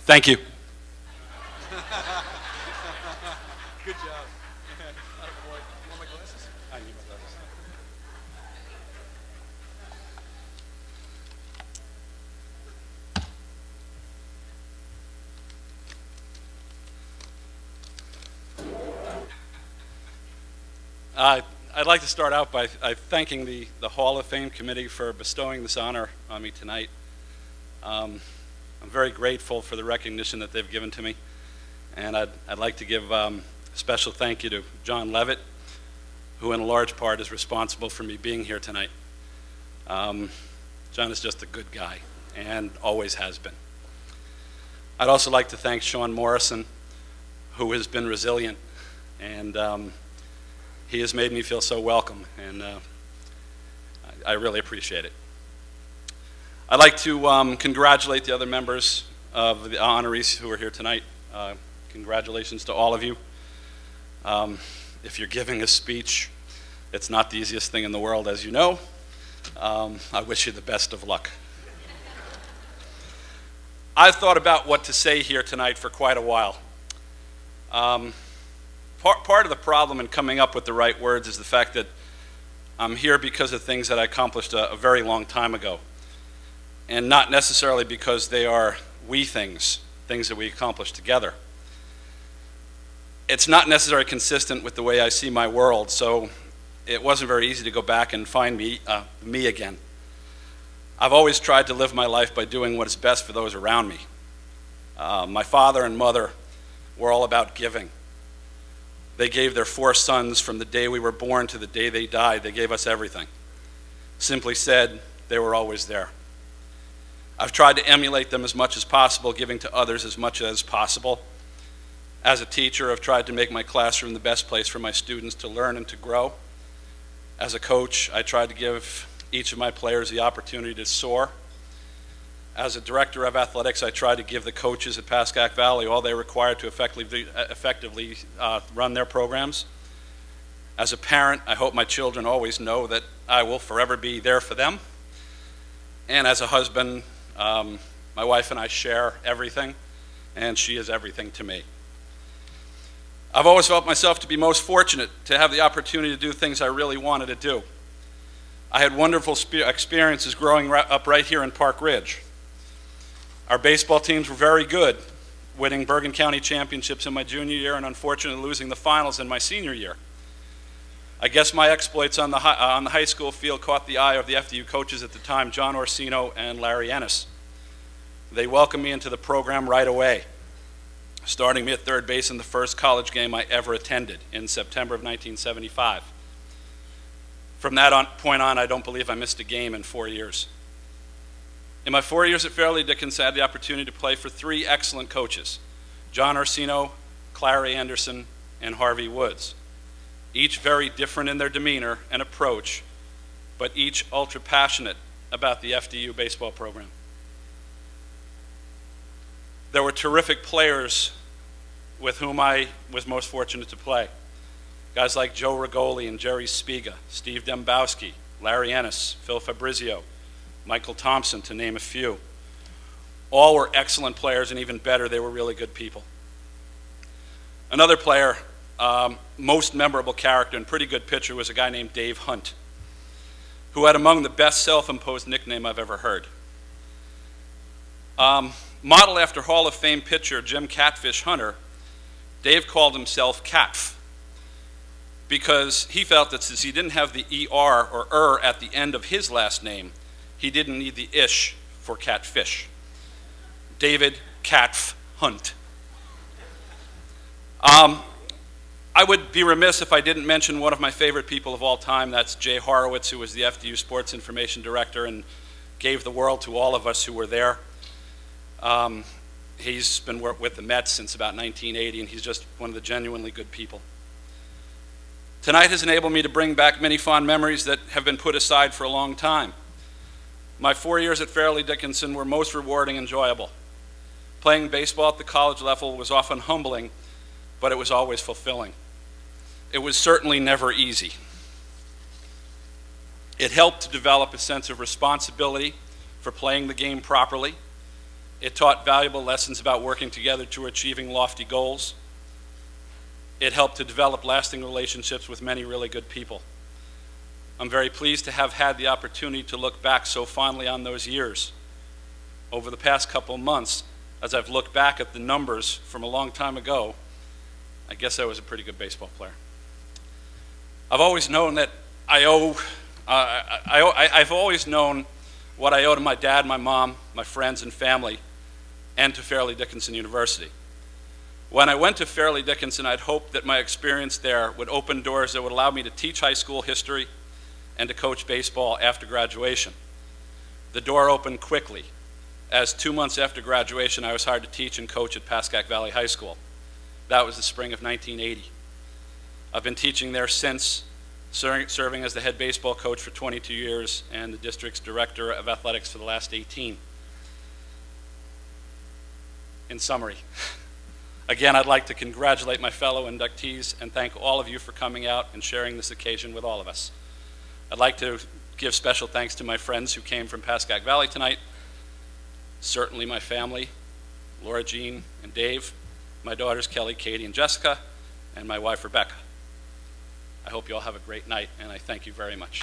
Thank you. Good job. Attaboy. You want my glasses? I need my glasses. I'd like to start out by thanking the Hall of Fame committee for bestowing this honor on me tonight. I'm very grateful for the recognition that they've given to me, and I'd like to give a special thank you to John Levitt, who in a large part is responsible for me being here tonight. John is just a good guy, and always has been. I'd also like to thank Sean Morrison, who has been resilient, and he has made me feel so welcome, and I really appreciate it. I'd like to congratulate the other members of the honorees who are here tonight. Congratulations to all of you. If you're giving a speech, it's not the easiest thing in the world, as you know. I wish you the best of luck. I've thought about what to say here tonight for quite a while. Part of the problem in coming up with the right words is the fact that I'm here because of things that I accomplished a very long time ago, and not necessarily because they are we things that we accomplished together. It's not necessarily consistent with the way I see my world, so it wasn't very easy to go back and find me again. I've always tried to live my life by doing what is best for those around me. My father and mother were all about giving. They gave their 4 sons from the day we were born to the day they died. They gave us everything. Simply said, they were always there. I've tried to emulate them as much as possible, giving to others as much as possible. As a teacher, I've tried to make my classroom the best place for my students to learn and to grow. As a coach, I tried to give each of my players the opportunity to soar. As a director of athletics, I tried to give the coaches at Pascack Valley all they required to effectively run their programs. As a parent, I hope my children always know that I will forever be there for them. And as a husband, my wife and I share everything, and she is everything to me. I've always felt myself to be most fortunate to have the opportunity to do things I really wanted to do. I had wonderful experiences growing up right here in Park Ridge. Our baseball teams were very good, winning Bergen County championships in my junior year and unfortunately losing the finals in my senior year. I guess my exploits on the high school field caught the eye of the FDU coaches at the time, John Orsino and Larry Ennis. They welcomed me into the program right away, starting me at third base in the first college game I ever attended in September of 1975. From that point on, I don't believe I missed a game in 4 years. In my 4 years at Fairleigh Dickinson, I had the opportunity to play for 3 excellent coaches, John Orsino, Clary Anderson, and Harvey Woods. Each very different in their demeanor and approach, but each ultra passionate about the FDU baseball program. There were terrific players with whom I was most fortunate to play. Guys like Joe Rigoli and Jerry Spiga, Steve Dembowski, Larry Ennis, Phil Fabrizio, Michael Thompson, to name a few. All were excellent players, and even better, they were really good people. Another player, most memorable character and pretty good pitcher, was a guy named Dave Hunt, who had among the best self-imposed nickname I've ever heard. Modeled after Hall of Fame pitcher Jim Catfish Hunter, Dave called himself Catf, because he felt that since he didn't have the ER or at the end of his last name, he didn't need the ish for catfish. David Catf Hunt. I would be remiss if I didn't mention one of my favorite people of all time. That's Jay Horowitz, who was the FDU Sports Information Director and gave the world to all of us who were there. He's been with the Mets since about 1980, and he's just one of the genuinely good people. Tonight has enabled me to bring back many fond memories that have been put aside for a long time. My 4 years at Fairleigh Dickinson were most rewarding and enjoyable. Playing baseball at the college level was often humbling, but it was always fulfilling. It was certainly never easy. It helped to develop a sense of responsibility for playing the game properly, It taught valuable lessons about working together to achieving lofty goals. It helped to develop lasting relationships with many really good people. I'm very pleased to have had the opportunity to look back so fondly on those years. Over the past couple months, as I've looked back at the numbers from a long time ago, I guess I was a pretty good baseball player. I've always known that I've always known what I owe to my dad, my mom, my friends and family, and to Fairleigh Dickinson University. When I went to Fairleigh Dickinson, I'd hoped that my experience there would open doors that would allow me to teach high school history and to coach baseball after graduation. The door opened quickly, as 2 months after graduation, I was hired to teach and coach at Pascack Valley High School. That was the spring of 1980. I've been teaching there since, serving as the head baseball coach for 22 years and the district's director of athletics for the last 18. In summary, again, I'd like to congratulate my fellow inductees and thank all of you for coming out and sharing this occasion with all of us. I'd like to give special thanks to my friends who came from Pascack Valley tonight, certainly my family, Laura Jean and Dave, my daughters Kelly, Katie, and Jessica, and my wife Rebecca. I hope you all have a great night, and I thank you very much.